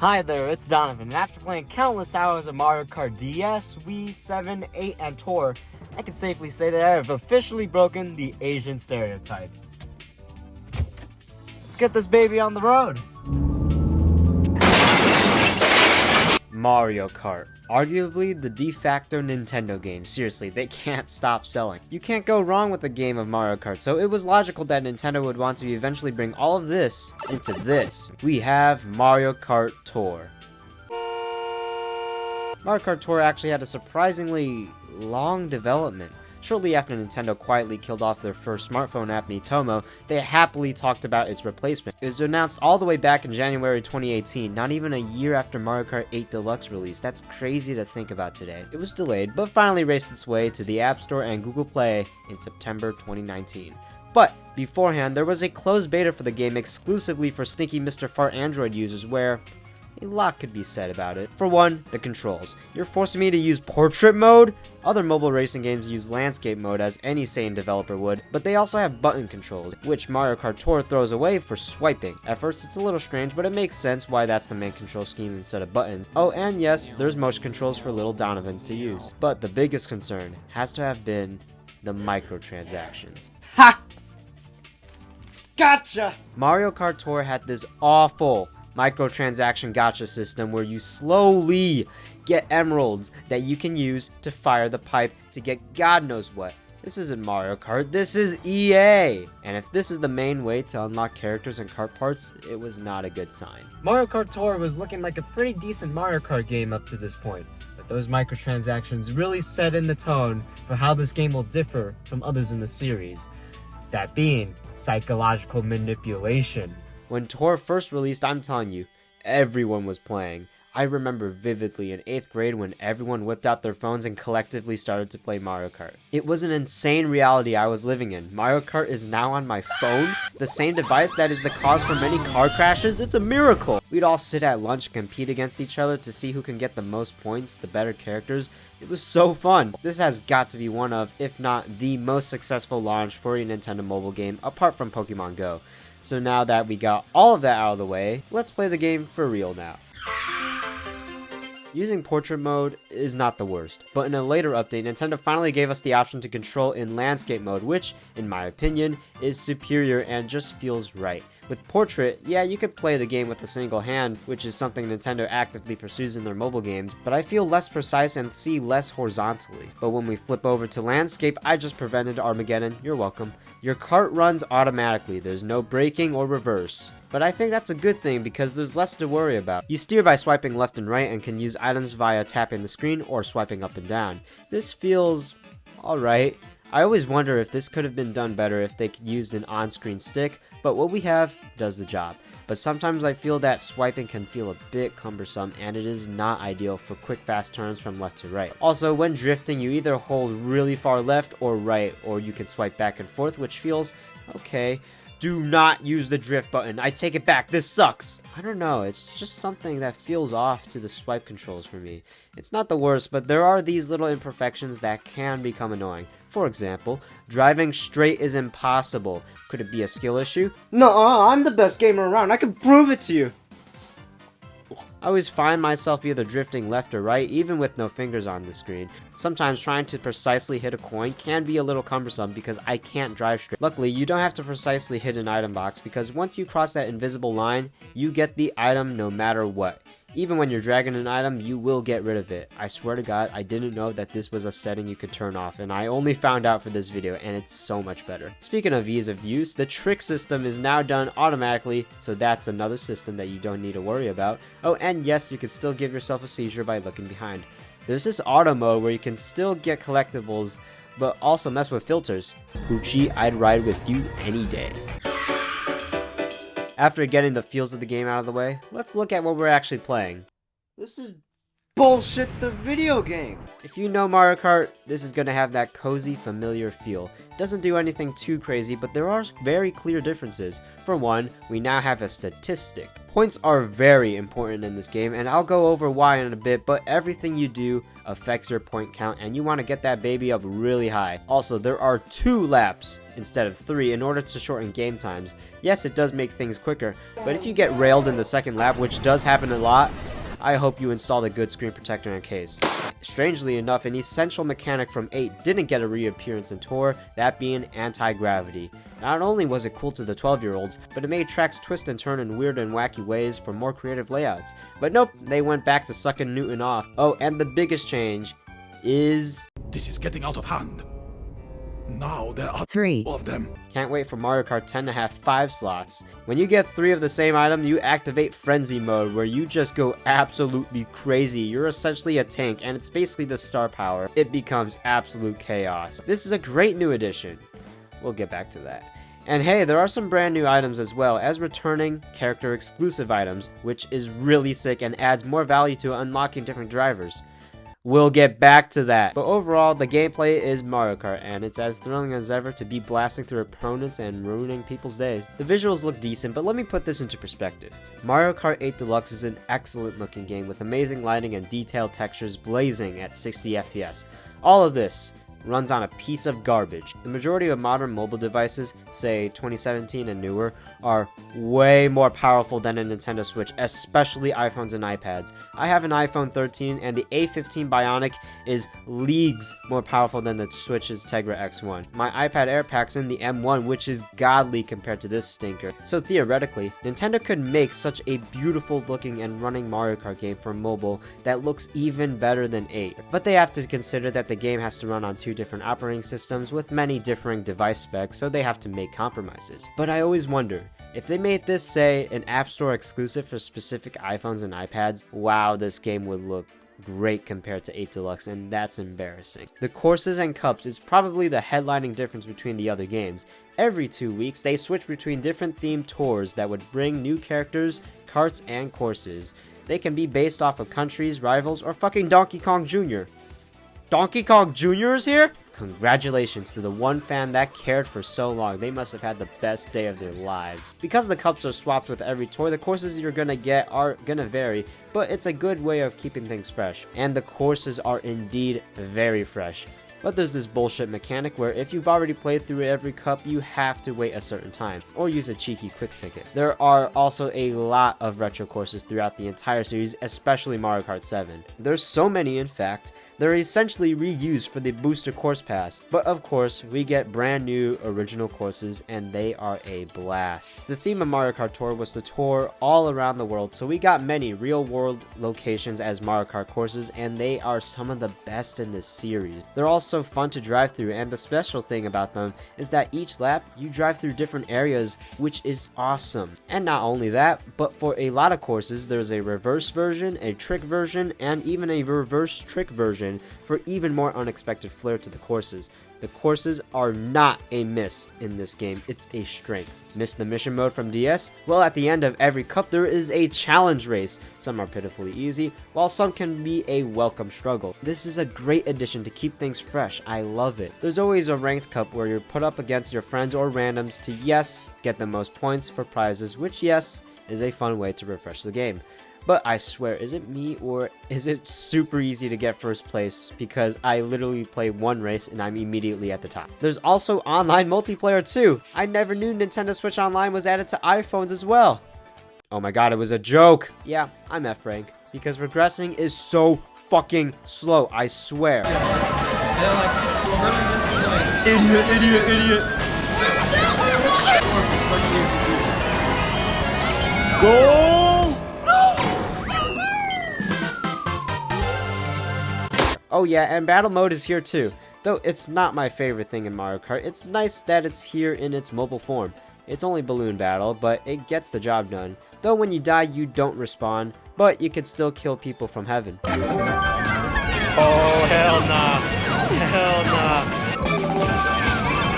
Hi there, it's Donovan, and after playing countless hours of Mario Kart DS, Wii, 7, 8, and Tour, I can safely say that I have officially broken the Asian stereotype. Let's get this baby on the road! Mario Kart. Arguably the de facto Nintendo game. Seriously, they can't stop selling. You can't go wrong with a game of Mario Kart, so it was logical that Nintendo would want to eventually bring all of this into this. We have Mario Kart Tour. Mario Kart Tour actually had a surprisingly long development. Shortly after Nintendo quietly killed off their first smartphone app, Miitomo, they happily talked about its replacement. It was announced all the way back in January 2018, not even a year after Mario Kart 8 Deluxe release. That's crazy to think about today. It was delayed, but finally raced its way to the App Store and Google Play in September 2019. But beforehand, there was a closed beta for the game exclusively for stinky Mr. Fart Android users where a lot could be said about it. For one, the controls. You're forcing me to use portrait mode? Other mobile racing games use landscape mode as any sane developer would, but they also have button controls, which Mario Kart Tour throws away for swiping. At first it's a little strange, but it makes sense why that's the main control scheme instead of buttons. Oh, and yes, there's motion controls for little Donovans to use. But the biggest concern has to have been the microtransactions. Ha! Gotcha! Mario Kart Tour had this awful microtransaction gacha system where you slowly get emeralds that you can use to fire the pipe to get God knows what. This isn't Mario Kart, this is EA! And if this is the main way to unlock characters and kart parts, it was not a good sign. Mario Kart Tour was looking like a pretty decent Mario Kart game up to this point, but those microtransactions really set in the tone for how this game will differ from others in the series. That being psychological manipulation. When Tour first released, I'm telling you, everyone was playing. I remember vividly in 8th grade when everyone whipped out their phones and collectively started to play Mario Kart. It was an insane reality I was living in. Mario Kart is now on my phone, the same device that is the cause for many car crashes. It's a miracle. We'd all sit at lunch and compete against each other to see who can get the most points, the better characters. It was so fun. This has got to be one of, if not the most successful launch for a Nintendo mobile game apart from Pokemon Go. So now that we got all of that out of the way, let's play the game for real now. Using portrait mode is not the worst, but in a later update, Nintendo finally gave us the option to control in landscape mode, which, in my opinion, is superior and just feels right. With portrait, yeah, you could play the game with a single hand, which is something Nintendo actively pursues in their mobile games, but I feel less precise and see less horizontally. But when we flip over to landscape, I just prevented Armageddon, you're welcome. Your cart runs automatically, there's no braking or reverse. But I think that's a good thing because there's less to worry about. You steer by swiping left and right and can use items via tapping the screen or swiping up and down. This feels alright. I always wonder if this could have been done better if they used an on-screen stick, but what we have does the job. But sometimes I feel that swiping can feel a bit cumbersome and it is not ideal for quick fast turns from left to right. Also, when drifting you either hold really far left or right, or you can swipe back and forth, which feels okay. Do not use the drift button. I take it back. This sucks. I don't know. It's just something that feels off to the swipe controls for me. It's not the worst, but there are these little imperfections that can become annoying. For example, driving straight is impossible. Could it be a skill issue? No, I'm the best gamer around. I can prove it to you. I always find myself either drifting left or right, even with no fingers on the screen. Sometimes trying to precisely hit a coin can be a little cumbersome because I can't drive straight. Luckily, you don't have to precisely hit an item box because once you cross that invisible line, you get the item no matter what. Even when you're dragging an item, you will get rid of it. I swear to God, I didn't know that this was a setting you could turn off, and I only found out for this video, and it's so much better. Speaking of ease of use, the trick system is now done automatically, so that's another system that you don't need to worry about. Oh, and yes, you can still give yourself a seizure by looking behind. There's this auto mode where you can still get collectibles, but also mess with filters. Poochie, I'd ride with you any day. After getting the feels of the game out of the way, let's look at what we're actually playing. This is bullshit the video game! If you know Mario Kart, this is gonna have that cozy, familiar feel. It doesn't do anything too crazy, but there are very clear differences. For one, we now have a statistic. Points are very important in this game, and I'll go over why in a bit, but everything you do affects your point count, and you want to get that baby up really high. Also, there are 2 laps instead of 3 in order to shorten game times. Yes, it does make things quicker, but if you get railed in the second lap, which does happen a lot, I hope you installed a good screen protector in case. Strangely enough, an essential mechanic from 8 didn't get a reappearance in Tour, that being anti-gravity. Not only was it cool to the 12-year-olds, but it made tracks twist and turn in weird and wacky ways for more creative layouts. But nope, they went back to sucking Newton off. Oh, and the biggest change is... This is getting out of hand. Now there are 3 of them. Can't wait for Mario Kart 10 to have 5 slots. When you get 3 of the same item, you activate Frenzy Mode, where you just go absolutely crazy. You're essentially a tank, and it's basically the star power. It becomes absolute chaos. This is a great new addition. We'll get back to that. And hey, there are some brand new items as well as returning character exclusive items, which is really sick and adds more value to unlocking different drivers. We'll get back to that. But overall, the gameplay is Mario Kart, and it's as thrilling as ever to be blasting through opponents and ruining people's days. The visuals look decent, but let me put this into perspective. Mario Kart 8 Deluxe is an excellent looking game with amazing lighting and detailed textures blazing at 60 FPS. All of this runs on a piece of garbage. The majority of modern mobile devices, say 2017 and newer, are way more powerful than a Nintendo Switch, especially iPhones and iPads. I have an iPhone 13 and the A15 Bionic is leagues more powerful than the Switch's Tegra X1. My iPad Air packs in the M1, which is godly compared to this stinker. So theoretically, Nintendo could make such a beautiful looking and running Mario Kart game for mobile that looks even better than 8. But they have to consider that the game has to run on 2 different operating systems with many differing device specs, so they have to make compromises. But I always wonder, if they made this, say, an App Store exclusive for specific iPhones and iPads, wow, this game would look great compared to 8 Deluxe, and that's embarrassing. The courses and cups is probably the headlining difference between the other games. Every 2 weeks, they switch between different themed tours that would bring new characters, karts, and courses. They can be based off of countries, rivals, or fucking Donkey Kong Jr. Donkey Kong Jr. is here? Congratulations to the one fan that cared for so long. They must have had the best day of their lives. Because the cups are swapped with every tour, the courses you're gonna get are gonna vary, but it's a good way of keeping things fresh. And the courses are indeed very fresh. But there's this bullshit mechanic where if you've already played through every cup, you have to wait a certain time, or use a cheeky quick ticket. There are also a lot of retro courses throughout the entire series, especially Mario Kart 7. There's so many, in fact, they're essentially reused for the booster course pass. But of course, we get brand new original courses, and they are a blast. The theme of Mario Kart Tour was to tour all around the world, so we got many real world locations as Mario Kart courses, and they are some of the best in this series. They're also fun to drive through, and the special thing about them is that each lap you drive through different areas, which is awesome. And not only that, but for a lot of courses there's a reverse version, a trick version, and even a reverse trick version for even more unexpected flair to the courses. The courses are not a miss in this game, it's a strength. Miss the mission mode from DS? Well, at the end of every cup there is a challenge race. Some are pitifully easy, while some can be a welcome struggle. This is a great addition to keep things fresh, I love it. There's always a ranked cup where you're put up against your friends or randoms to, yes, get the most points for prizes, which, yes, is a fun way to refresh the game. But I swear, is it me or is it super easy to get first place? Because I literally play one race and I'm immediately at the top. There's also online multiplayer too. I never knew Nintendo Switch Online was added to iPhones as well. Oh my god, it was a joke. Yeah, I'm F-rank. Because progressing is so fucking slow, I swear. Idiot. Go! Oh yeah, and battle mode is here too. Though it's not my favorite thing in Mario Kart, it's nice that it's here in its mobile form. It's only balloon battle, but it gets the job done. Though when you die, you don't respawn, but you can still kill people from heaven. Oh, hell nah. Hell nah.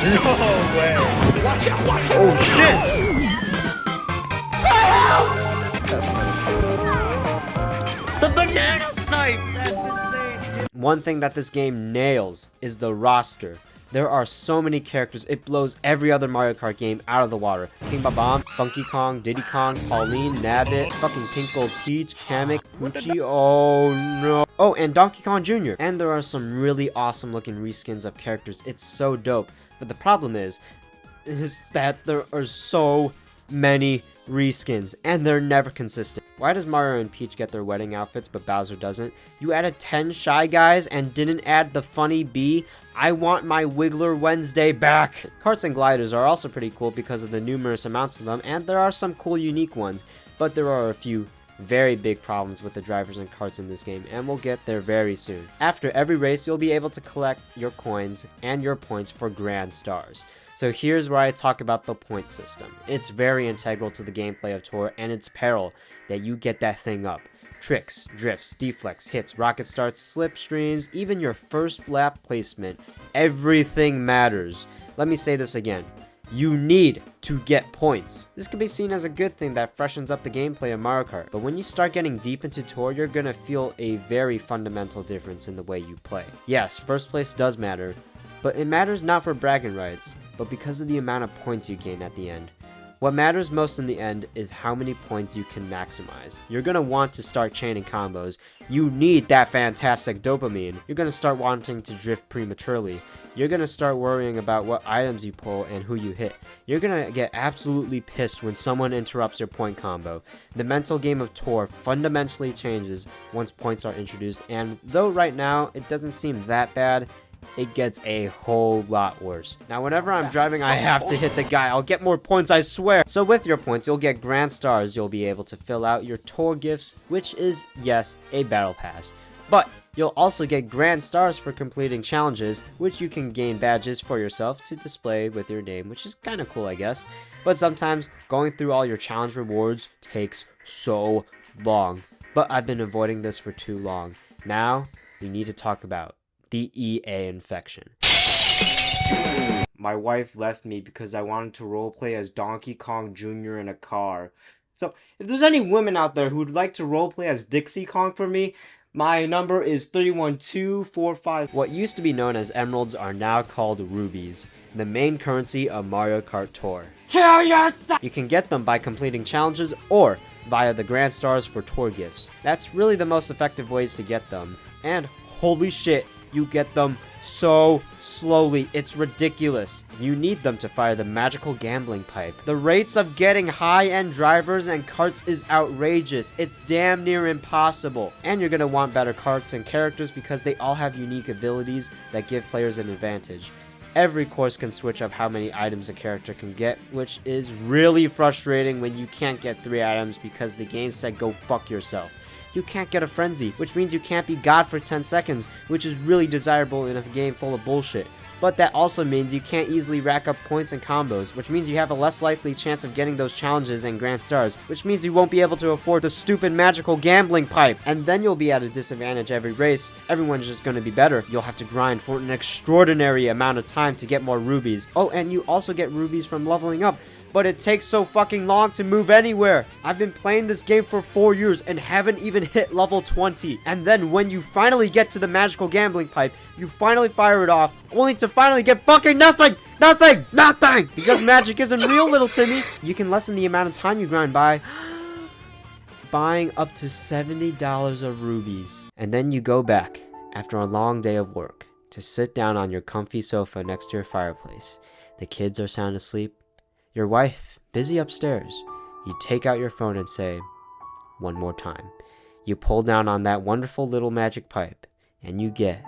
No way. Watch out! Oh, shit! The banana snipe! That's insane. One thing that this game nails is the roster. There are so many characters, it blows every other Mario Kart game out of the water. King Babam, Funky Kong, Diddy Kong, Pauline, Nabbit, fucking Pink Gold Peach, Kamek, Poochie, oh no. Oh, and Donkey Kong Jr. And there are some really awesome looking reskins of characters. It's so dope. But the problem is that there are so many reskins and they're never consistent. Why does Mario and Peach get their wedding outfits but Bowser doesn't? You added 10 Shy Guys and didn't add the funny bee? I want my Wiggler Wednesday back! Karts and gliders are also pretty cool because of the numerous amounts of them, and there are some cool unique ones, but there are a few very big problems with the drivers and karts in this game, and we'll get there very soon. After every race, you'll be able to collect your coins and your points for grand stars. So here's where I talk about the point system. It's very integral to the gameplay of Tour, and it's peril that you get that thing up. Tricks, drifts, deflects, hits, rocket starts, slipstreams, even your first lap placement. Everything matters. Let me say this again. You need to get points. This can be seen as a good thing that freshens up the gameplay of Mario Kart, but when you start getting deep into Tour, you're gonna feel a very fundamental difference in the way you play. Yes, first place does matter, but it matters not for bragging rights, but because of the amount of points you gain at the end. What matters most in the end is how many points you can maximize. You're going to want to start chaining combos. You need that fantastic dopamine. You're going to start wanting to drift prematurely. You're going to start worrying about what items you pull and who you hit. You're going to get absolutely pissed when someone interrupts your point combo. The mental game of Tour fundamentally changes once points are introduced, and though right now it doesn't seem that bad, it gets a whole lot worse. Now, whenever I'm driving, I have to hit the guy. I'll get more points, I swear. So with your points, you'll get grand stars. You'll be able to fill out your Tour gifts, which is, yes, a battle pass. But you'll also get grand stars for completing challenges, which you can gain badges for yourself to display with your name, which is kind of cool, I guess. But sometimes going through all your challenge rewards takes so long. But I've been avoiding this for too long. Now, we need to talk about the EA infection. My wife left me because I wanted to roleplay as Donkey Kong Jr. in a car. So, if there's any women out there who'd like to roleplay as Dixie Kong for me, my number is 31245. What used to be known as emeralds are now called rubies, the main currency of Mario Kart Tour. Kill yourself! You can get them by completing challenges or via the grand stars for Tour gifts. That's really the most effective ways to get them. And holy shit, you get them so slowly. It's ridiculous. You need them to fire the magical gambling pipe. The rates of getting high-end drivers and karts is outrageous. It's damn near impossible. And you're gonna want better karts and characters because they all have unique abilities that give players an advantage. Every course can switch up how many items a character can get, which is really frustrating when you can't get 3 items because the game said go fuck yourself. You can't get a frenzy, which means you can't be God for 10 seconds, which is really desirable in a game full of bullshit. But that also means you can't easily rack up points and combos, which means you have a less likely chance of getting those challenges and grand stars, which means you won't be able to afford the stupid magical gambling pipe. And then you'll be at a disadvantage every race. Everyone's just going to be better. You'll have to grind for an extraordinary amount of time to get more rubies. Oh, and you also get rubies from leveling up. But it takes so fucking long to move anywhere. I've been playing this game for 4 years and haven't even hit level 20. And then when you finally get to the magical gambling pipe, you finally fire it off, only to finally get fucking nothing! Nothing! Nothing! Because magic isn't real, little Timmy. You can lessen the amount of time you grind by buying up to $70 of rubies. And then you go back, after a long day of work, to sit down on your comfy sofa next to your fireplace. The kids are sound asleep. Your wife, busy upstairs. You take out your phone and say, one more time. You pull down on that wonderful little magic pipe, and you get.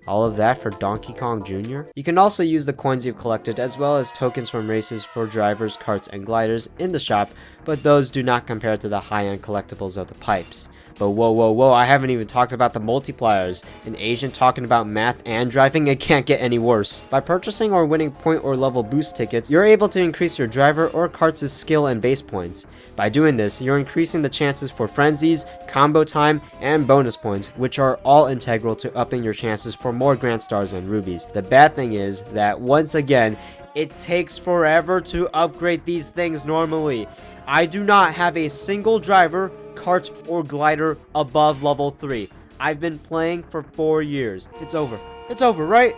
All of that for Donkey Kong Jr.? You can also use the coins you've collected as well as tokens from races for drivers, karts, and gliders in the shop, but those do not compare to the high-end collectibles of the pipes. But whoa, I haven't even talked about the multipliers. An Asian talking about math and driving, it can't get any worse. By purchasing or winning point or level boost tickets, you're able to increase your driver or kart's skill and base points. By doing this, you're increasing the chances for frenzies, combo time, and bonus points, which are all integral to upping your chances for more grand stars and rubies. The bad thing is that, once again, it takes forever to upgrade these things normally. I do not have a single driver, kart or glider above level 3. I've been playing for 4 years. It's over. It's over, right?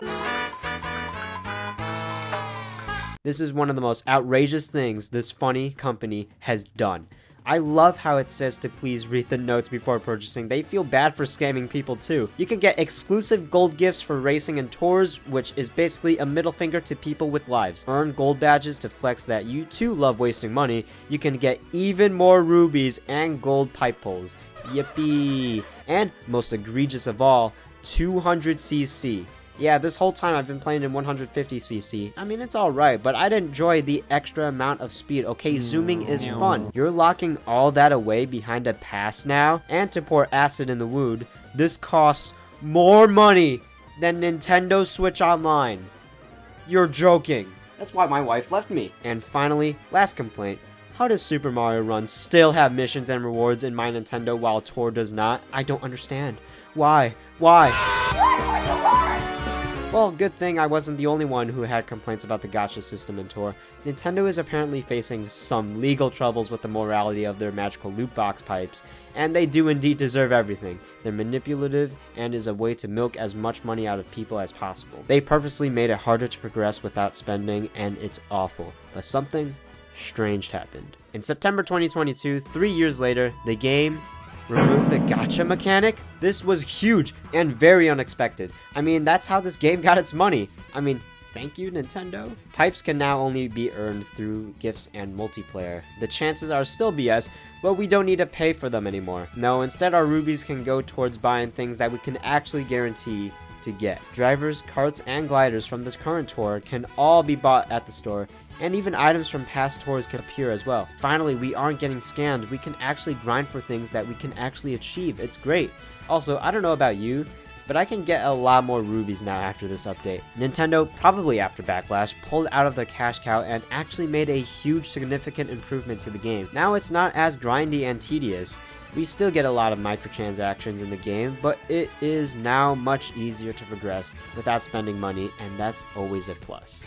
This is one of the most outrageous things this funny company has done. I love how it says to please read the notes before purchasing. They feel bad for scamming people too. You can get exclusive gold gifts for racing and tours, which is basically a middle finger to people with lives. Earn gold badges to flex that you too love wasting money. You can get even more rubies and gold pipe poles. Yippee! And most egregious of all, 200cc. Yeah, this whole time I've been playing in 150cc. I mean, it's alright, but I'd enjoy the extra amount of speed. Okay, zooming is fun. You're locking all that away behind a pass now, and to pour acid in the wound, this costs more money than Nintendo Switch Online. You're joking. That's why my wife left me. And finally, last complaint. How does Super Mario Run still have missions and rewards in my Nintendo while Tour does not? I don't understand. Why? Why? Well, good thing I wasn't the only one who had complaints about the gacha system in Tour. Nintendo is apparently facing some legal troubles with the morality of their magical loot box pipes, and they do indeed deserve everything. They're manipulative and is a way to milk as much money out of people as possible. They purposely made it harder to progress without spending, and it's awful. But something strange happened. In September 2022, 3 years later, the game removed the gacha mechanic? This was huge and very unexpected. I mean, that's how this game got its money. I mean, thank you, Nintendo. Pipes can now only be earned through gifts and multiplayer. The chances are still BS, but we don't need to pay for them anymore. No, instead our rubies can go towards buying things that we can actually guarantee to get. Drivers, karts, and gliders from the current tour can all be bought at the store, and even items from past tours can appear as well. Finally, we aren't getting scammed. We can actually grind for things that we can actually achieve. It's great. Also, I don't know about you, but I can get a lot more rubies now after this update. Nintendo, probably after Backlash, pulled out of their cash cow and actually made a huge significant improvement to the game. Now it's not as grindy and tedious. We still get a lot of microtransactions in the game, but it is now much easier to progress without spending money, and that's always a plus.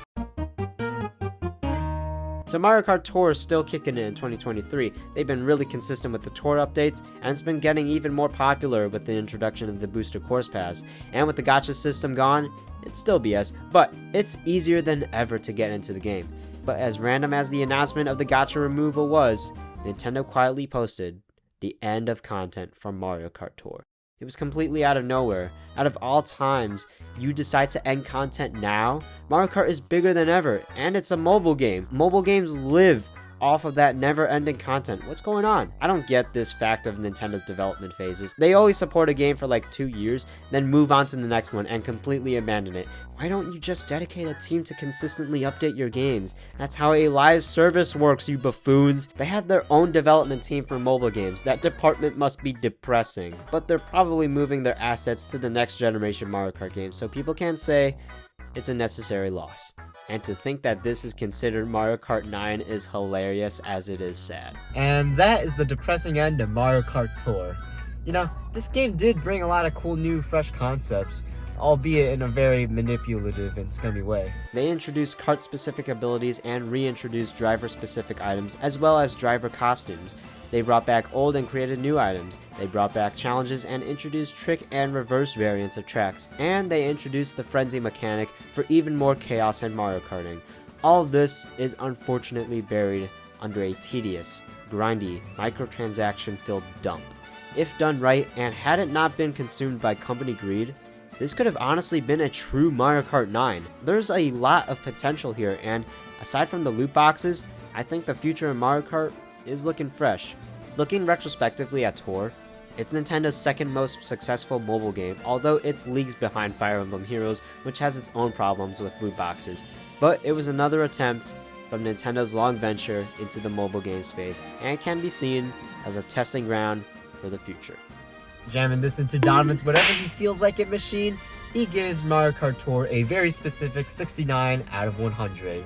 So Mario Kart Tour is still kicking in 2023. They've been really consistent with the Tour updates, and it's been getting even more popular with the introduction of the Booster Course Pass. And with the gacha system gone, it's still BS, but it's easier than ever to get into the game. But as random as the announcement of the gacha removal was, Nintendo quietly posted the end of content from Mario Kart Tour. It was completely out of nowhere. Out of all times, you decide to end content now? Mario Kart is bigger than ever, and it's a mobile game. Mobile games live off of that never-ending content. What's going on? I don't get this fact of Nintendo's development phases. They always support a game for like 2 years, then move on to the next one and completely abandon it. Why don't you just dedicate a team to consistently update your games? That's how a live service works, you buffoons. They have their own development team for mobile games. That department must be depressing. But they're probably moving their assets to the next generation Mario Kart game, so people can't say it's a necessary loss. And to think that this is considered Mario Kart 9 is hilarious as it is sad. And that is the depressing end of Mario Kart Tour. You know, this game did bring a lot of cool new fresh concepts, albeit in a very manipulative and scummy way. They introduced kart-specific abilities and reintroduced driver-specific items, as well as driver costumes. They brought back old and created new items. They brought back challenges and introduced trick and reverse variants of tracks. And they introduced the frenzy mechanic for even more chaos and Mario Karting. All of this is unfortunately buried under a tedious, grindy, microtransaction-filled dump. If done right, and had it not been consumed by company greed, this could have honestly been a true Mario Kart 9. There's a lot of potential here, and aside from the loot boxes, I think the future of Mario Kart is looking fresh. Looking retrospectively at Tour, it's Nintendo's second most successful mobile game, although it's leagues behind Fire Emblem Heroes, which has its own problems with loot boxes. But it was another attempt from Nintendo's long venture into the mobile game space, and can be seen as a testing ground for the future. Jamming this into Donovan's whatever he feels like it machine, he gives Mario Kart Tour a very specific 69 out of 100.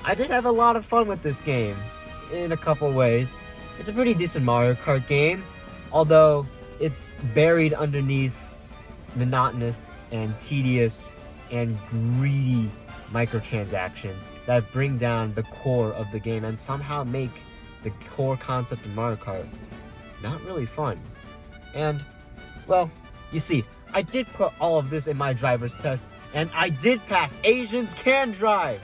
I did have a lot of fun with this game, in a couple ways. It's a pretty decent Mario Kart game, although it's buried underneath monotonous and tedious and greedy microtransactions that bring down the core of the game and somehow make the core concept of Mario Kart not really fun. And, well, you see, I did put all of this in my driver's test, and I did pass. Asians can drive!